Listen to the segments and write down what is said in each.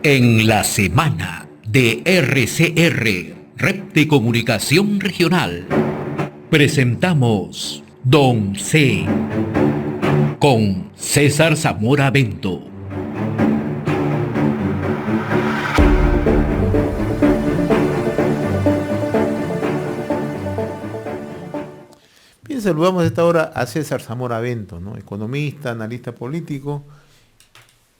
En la semana de RCR, Red de Comunicación Regional, presentamos Don C con César Zamora Bento. Bien, saludamos a esta hora a César Zamora Bento, ¿no? Economista, analista político,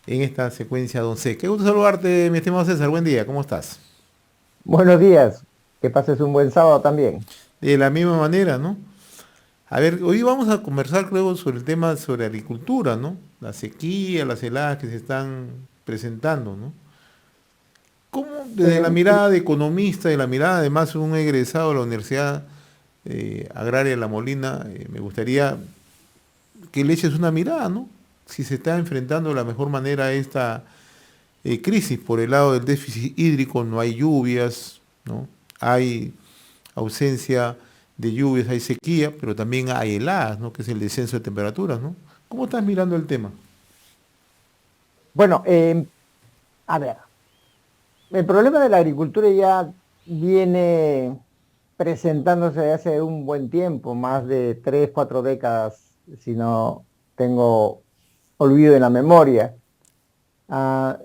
en esta secuencia Don C. Qué gusto saludarte, mi estimado César. Buen día, ¿cómo estás? Buenos días, que pases un buen sábado también. De la misma manera, ¿no? A ver, hoy vamos a conversar luego sobre el tema sobre agricultura, ¿no? La sequía, las heladas que se están presentando, ¿no? ¿Cómo desde la Eh, mirada de economista, de la mirada además de un egresado de la Universidad Agraria de La Molina, me gustaría que le eches una mirada, ¿no? Si se está enfrentando de la mejor manera a esta crisis por el lado del déficit hídrico, no hay lluvias, ¿no? Hay ausencia de lluvias, hay sequía, pero también hay heladas, ¿no? Que es el descenso de temperaturas, ¿no? ¿Cómo estás mirando el tema? bueno, a ver, el problema de la agricultura ya viene presentándose desde hace un buen tiempo, más de 3, 4 décadas, si no tengo olvido en la memoria. Ah,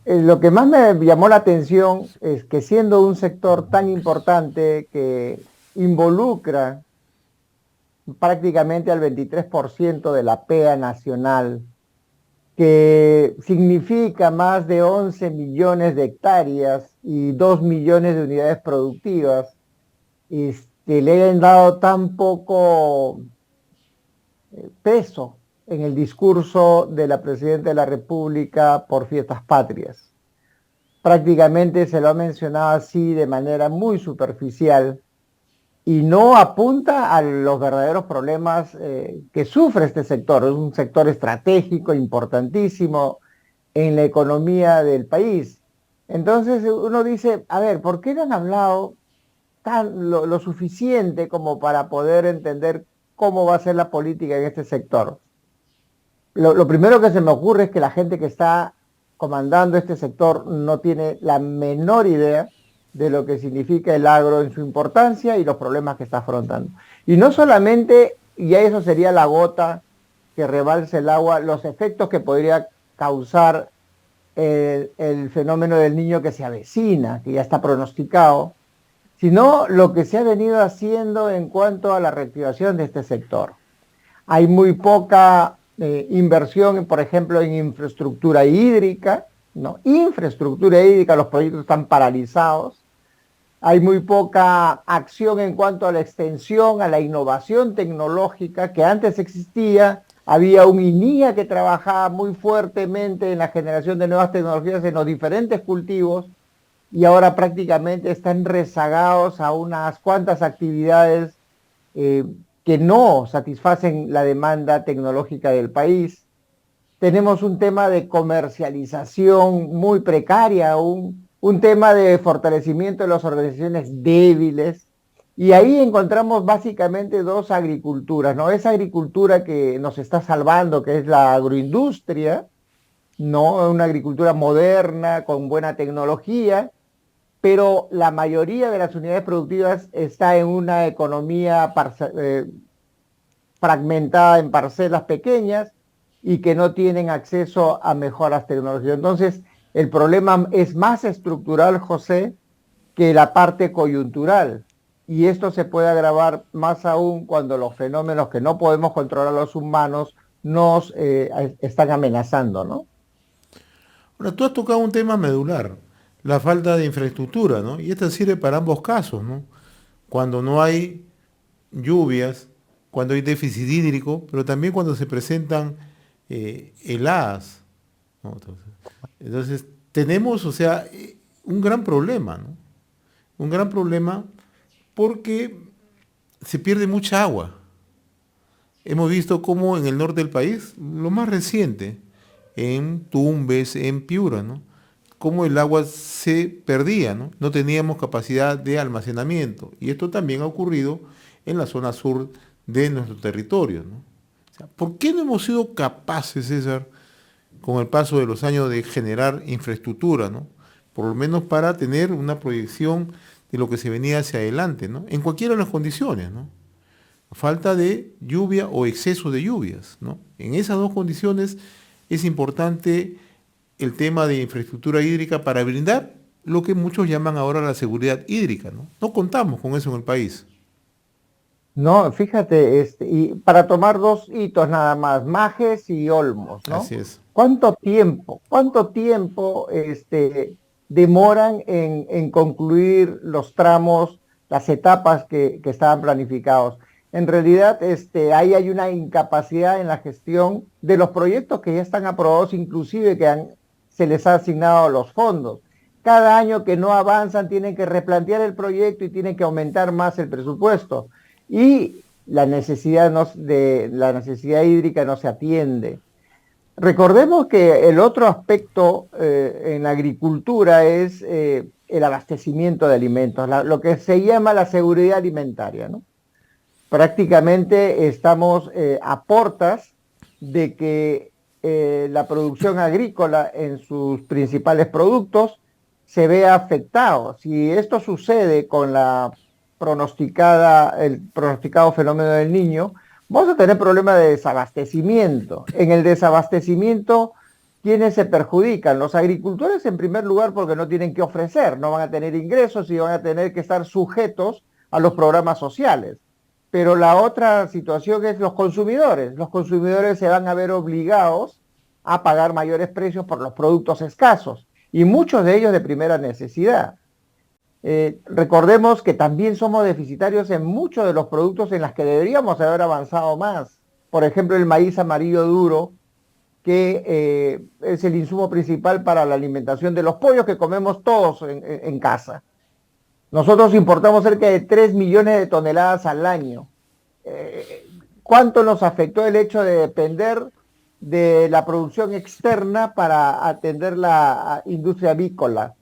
lo que más me llamó la atención es que siendo un sector tan importante que involucra prácticamente al 23% de la PEA nacional, que significa más de 11 millones de hectáreas y 2 millones de unidades productivas, le hayan dado tan poco peso en el discurso de la Presidenta de la República por fiestas patrias. Prácticamente se lo ha mencionado así de manera muy superficial y no apunta a los verdaderos problemas que sufre este sector. Es un sector estratégico, importantísimo en la economía del país. Entonces uno dice, a ver, ¿por qué no han hablado lo suficiente como para poder entender cómo va a ser la política en este sector? Lo primero que se me ocurre es que la gente que está comandando este sector no tiene la menor idea de lo que significa el agro en su importancia y los problemas que está afrontando. Y no solamente, y ya eso sería la gota que rebalse el agua, los efectos que podría causar el fenómeno del niño que se avecina, que ya está pronosticado, sino lo que se ha venido haciendo en cuanto a la reactivación de este sector. Hay muy poca inversión, por ejemplo, en infraestructura hídrica, ¿no? Infraestructura hídrica, los proyectos están paralizados. Hay muy poca acción en cuanto a la extensión, a la innovación tecnológica que antes existía. Había un INIA que trabajaba muy fuertemente en la generación de nuevas tecnologías en los diferentes cultivos y ahora prácticamente están rezagados a unas cuantas actividades eh, que no satisfacen la demanda tecnológica del país. Tenemos un tema de comercialización muy precaria, un tema de fortalecimiento de las organizaciones débiles. Y ahí encontramos básicamente dos agriculturas, ¿no? Esa agricultura que nos está salvando, que es la agroindustria, ¿no? Una agricultura moderna, con buena tecnología, pero la mayoría de las unidades productivas está en una economía fragmentada en parcelas pequeñas y que no tienen acceso a mejoras tecnológicas. Entonces, el problema es más estructural, José, que la parte coyuntural. Y esto se puede agravar más aún cuando los fenómenos que no podemos controlar los humanos nos están amenazando, ¿no? Ahora, tú has tocado un tema medular, la falta de infraestructura, ¿no? Y esta sirve para ambos casos, ¿no? Cuando no hay lluvias, cuando hay déficit hídrico, pero también cuando se presentan heladas, ¿no? Entonces, tenemos, o sea, un gran problema, ¿no? Un gran problema porque se pierde mucha agua. Hemos visto cómo en el norte del país, lo más reciente, en Tumbes, en Piura, ¿no? Cómo el agua se perdía, ¿no? No teníamos capacidad de almacenamiento. Y esto también ha ocurrido en la zona sur de nuestro territorio, ¿no? O sea, ¿por qué no hemos sido capaces, César, con el paso de los años de generar infraestructura, ¿no? Por lo menos para tener una proyección de lo que se venía hacia adelante, ¿no? En cualquiera de las condiciones, ¿no? Falta de lluvia o exceso de lluvias, ¿no? En esas dos condiciones es importante el tema de infraestructura hídrica para brindar lo que muchos llaman ahora la seguridad hídrica, ¿no? No contamos con eso en el país. No, fíjate, y para tomar dos hitos nada más, Majes y Olmos, ¿no? Así es. Cuánto tiempo demoran en concluir los tramos, las etapas que estaban planificados? En realidad, ahí hay una incapacidad en la gestión de los proyectos que ya están aprobados, inclusive se les ha asignado los fondos. Cada año que no avanzan tienen que replantear el proyecto y tienen que aumentar más el presupuesto. Y la necesidad hídrica no se atiende. Recordemos que el otro aspecto en la agricultura es el abastecimiento de alimentos, lo que se llama la seguridad alimentaria, ¿no? Prácticamente estamos a portas de que la producción agrícola en sus principales productos se vea afectado. Si esto sucede con el pronosticado fenómeno del Niño, vamos a tener problemas de desabastecimiento. En el desabastecimiento, ¿quiénes se perjudican? Los agricultores en primer lugar porque no tienen que ofrecer, no van a tener ingresos y van a tener que estar sujetos a los programas sociales. Pero la otra situación es los consumidores. Los consumidores se van a ver obligados a pagar mayores precios por los productos escasos y muchos de ellos de primera necesidad. Recordemos que también somos deficitarios en muchos de los productos en los que deberíamos haber avanzado más. Por ejemplo, el maíz amarillo duro, que es el insumo principal para la alimentación de los pollos que comemos todos en casa. Nosotros importamos cerca de 3 millones de toneladas al año. ¿Cuánto nos afectó el hecho de depender de la producción externa para atender la industria avícola?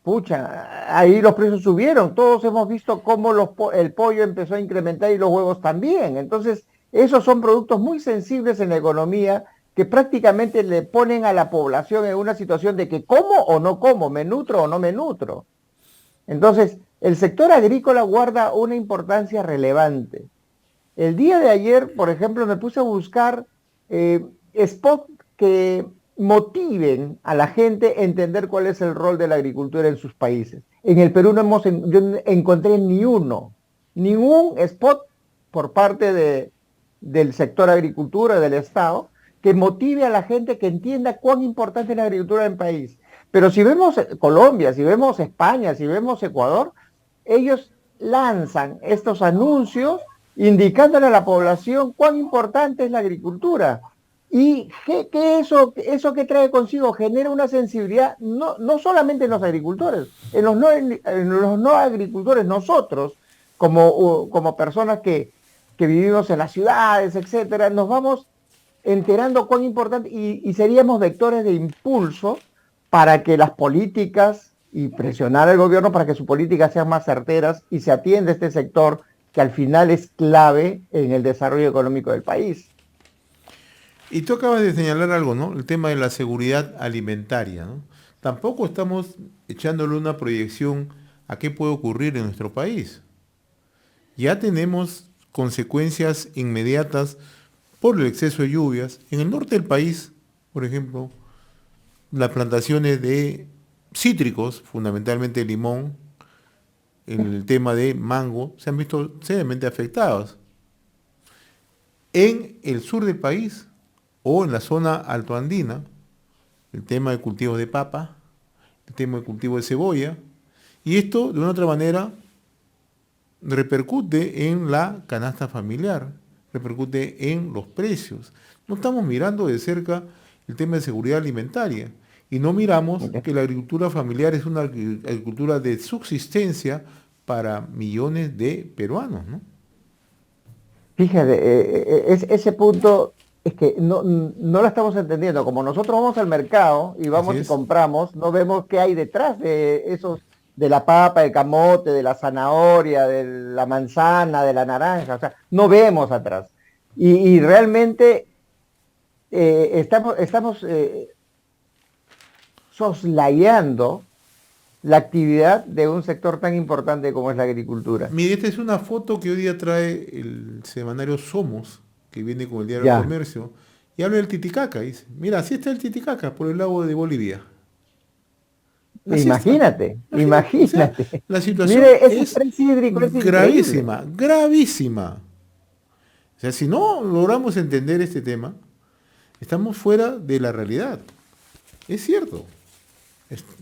Pucha, ahí los precios subieron. Todos hemos visto cómo el pollo empezó a incrementar y los huevos también. Entonces, esos son productos muy sensibles en la economía que prácticamente le ponen a la población en una situación de que como o no como, me nutro o no me nutro. Entonces, el sector agrícola guarda una importancia relevante. El día de ayer, por ejemplo, me puse a buscar spots que motiven a la gente a entender cuál es el rol de la agricultura en sus países. En el Perú yo no encontré ningún spot por parte del sector agricultura, del Estado, que motive a la gente que entienda cuán importante es la agricultura en el país. Pero si vemos Colombia, si vemos España, si vemos Ecuador, ellos lanzan estos anuncios indicándole a la población cuán importante es la agricultura. Y que eso que trae consigo genera una sensibilidad no solamente en los agricultores, en los no agricultores, nosotros, como personas que vivimos en las ciudades, etcétera, nos vamos enterando cuán importante y seríamos vectores de impulso para que las políticas y presionar al gobierno para que sus políticas sean más certeras y se atienda este sector que al final es clave en el desarrollo económico del país. Y tú acabas de señalar algo, ¿no? El tema de la seguridad alimentaria, ¿no? Tampoco estamos echándole una proyección a qué puede ocurrir en nuestro país. Ya tenemos consecuencias inmediatas por el exceso de lluvias. En el norte del país, por ejemplo, las plantaciones de cítricos, fundamentalmente limón, el tema de mango, se han visto seriamente afectados. En el sur del país o en la zona altoandina, el tema de cultivo de papa, el tema de cultivo de cebolla, y esto de una otra manera repercute en la canasta familiar, repercute en los precios. No estamos mirando de cerca el tema de seguridad alimentaria y no miramos que la agricultura familiar es una agricultura de subsistencia para millones de peruanos, ¿no? Fíjate, ese punto es que no lo estamos entendiendo. Como nosotros vamos al mercado y vamos y compramos, no vemos qué hay detrás de esos, de la papa, del camote, de la zanahoria, de la manzana, de la naranja. O sea, no vemos atrás. Y realmente estamos soslayando la actividad de un sector tan importante como es la agricultura. Mire, esta es una foto que hoy día trae el semanario Somos, que viene con el diario El Ya, Comercio, y habla del Titicaca. Dice, mira, así está el Titicaca por el lago de Bolivia. Así está. imagínate, Imagínate. O sea, imagínate. la situación Mire, ese es estrés hídrico es increíble. gravísima, gravísima. O sea, si no logramos entender este tema, estamos fuera de la realidad. Es cierto.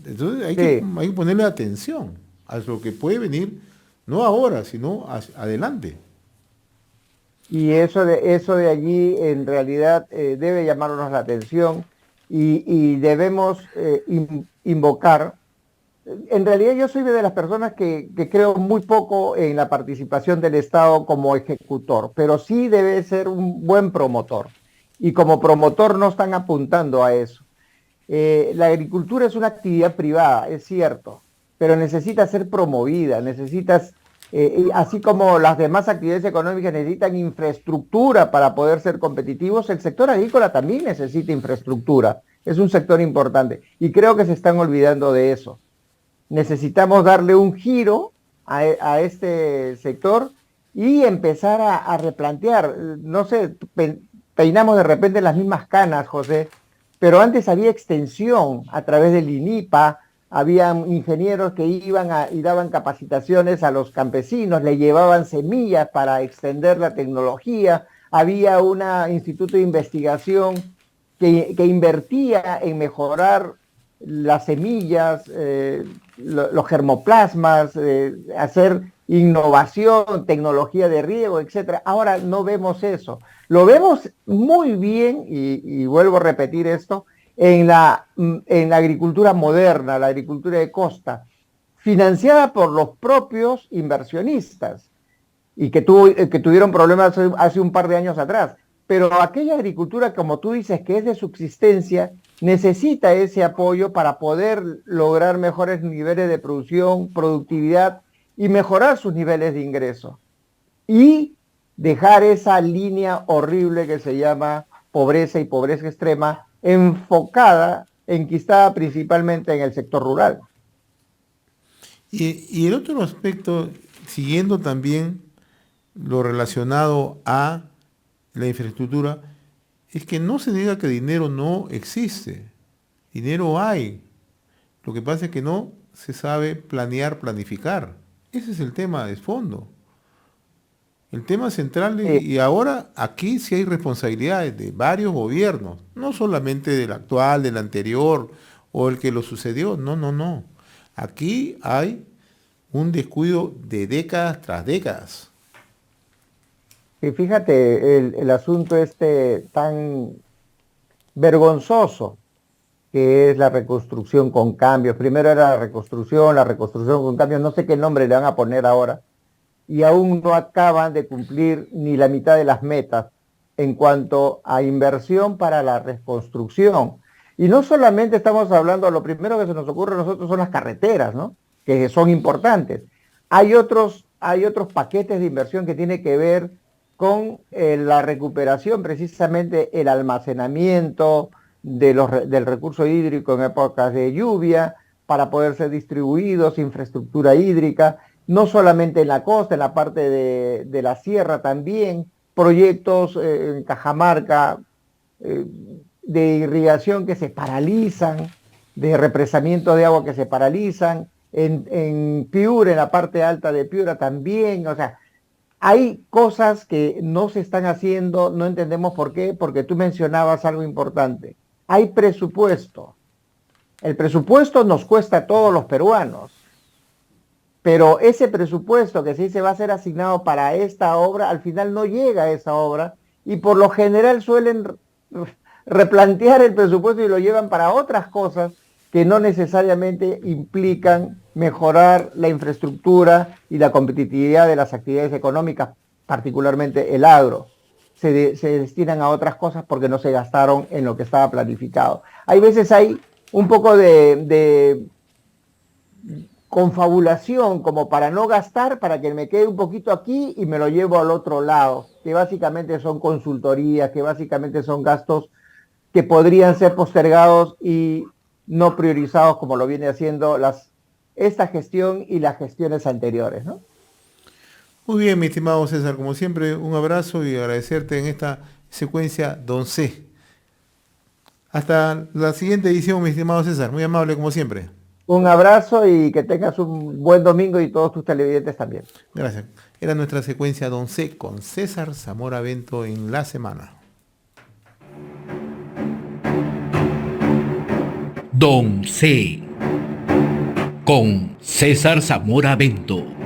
Entonces Sí. hay que ponerle atención a lo que puede venir, no ahora, sino adelante. Y eso de allí en realidad debe llamarnos la atención y debemos invocar. En realidad yo soy de las personas que creo muy poco en la participación del Estado como ejecutor, pero sí debe ser un buen promotor. Y como promotor no están apuntando a eso. La agricultura es una actividad privada, es cierto, pero necesita ser promovida, así como las demás actividades económicas necesitan infraestructura para poder ser competitivos, el sector agrícola también necesita infraestructura, es un sector importante y creo que se están olvidando de eso. Necesitamos darle un giro a este sector y empezar a replantear, no sé, peinamos de repente las mismas canas, José, pero antes había extensión a través del INIPA, había ingenieros que y daban capacitaciones a los campesinos, le llevaban semillas para extender la tecnología, había un instituto de investigación que invertía en mejorar las semillas, los germoplasmas, hacer innovación, tecnología de riego, etcétera. Ahora no vemos eso. Lo vemos muy bien, y vuelvo a repetir esto, en la agricultura moderna, la agricultura de costa, financiada por los propios inversionistas y que tuvieron problemas hace un par de años atrás. Pero aquella agricultura, como tú dices, que es de subsistencia, necesita ese apoyo para poder lograr mejores niveles de producción, productividad y mejorar sus niveles de ingreso. Y dejar esa línea horrible que se llama pobreza y pobreza extrema, enfocada, enquistada principalmente en el sector rural. Y el otro aspecto, siguiendo también lo relacionado a la infraestructura, es que no se diga que dinero no existe. Dinero hay. Lo que pasa es que no se sabe planear, planificar. Ese es el tema de fondo. El tema central, Eh, y ahora aquí sí hay responsabilidades de varios gobiernos, no solamente del actual, del anterior o el que lo sucedió, no, no, no. Aquí hay un descuido de décadas tras décadas. y fíjate el asunto este tan vergonzoso que es la reconstrucción con cambios. Primero era la reconstrucción con cambios, no sé qué nombre le van a poner ahora, y aún no acaban de cumplir ni la mitad de las metas en cuanto a inversión para la reconstrucción. Y no solamente estamos hablando, lo primero que se nos ocurre a nosotros son las carreteras, ¿no? Que son importantes. Hay otros paquetes de inversión que tienen que ver con la recuperación, precisamente el almacenamiento del recurso hídrico en épocas de lluvia, para poder ser distribuidos, infraestructura hídrica, no solamente en la costa, en la parte de la sierra también, proyectos en Cajamarca eh, de irrigación que se paralizan, de represamiento de agua que se paralizan, en Piura, en la parte alta de Piura también, o sea, hay cosas que no se están haciendo, no entendemos por qué, porque tú mencionabas algo importante. Hay presupuesto. El presupuesto nos cuesta a todos los peruanos, pero ese presupuesto que sí se va a ser asignado para esta obra, al final no llega a esa obra y por lo general suelen replantear el presupuesto y lo llevan para otras cosas que no necesariamente implican mejorar la infraestructura y la competitividad de las actividades económicas, particularmente el agro. Se destinan a otras cosas porque no se gastaron en lo que estaba planificado. Hay veces hay un poco de confabulación como para no gastar, para que me quede un poquito aquí y me lo llevo al otro lado, que básicamente son consultorías, que básicamente son gastos que podrían ser postergados y no priorizados como lo viene haciendo esta gestión y las gestiones anteriores, ¿no? Muy bien, mi estimado César, como siempre, un abrazo y agradecerte en esta secuencia Don C. Hasta la siguiente edición, mi estimado César, muy amable como siempre. Un abrazo y que tengas un buen domingo y todos tus televidentes también. Gracias. Era nuestra secuencia Don C con César Zamora Bento en la semana. Don C. con César Zamora Bento.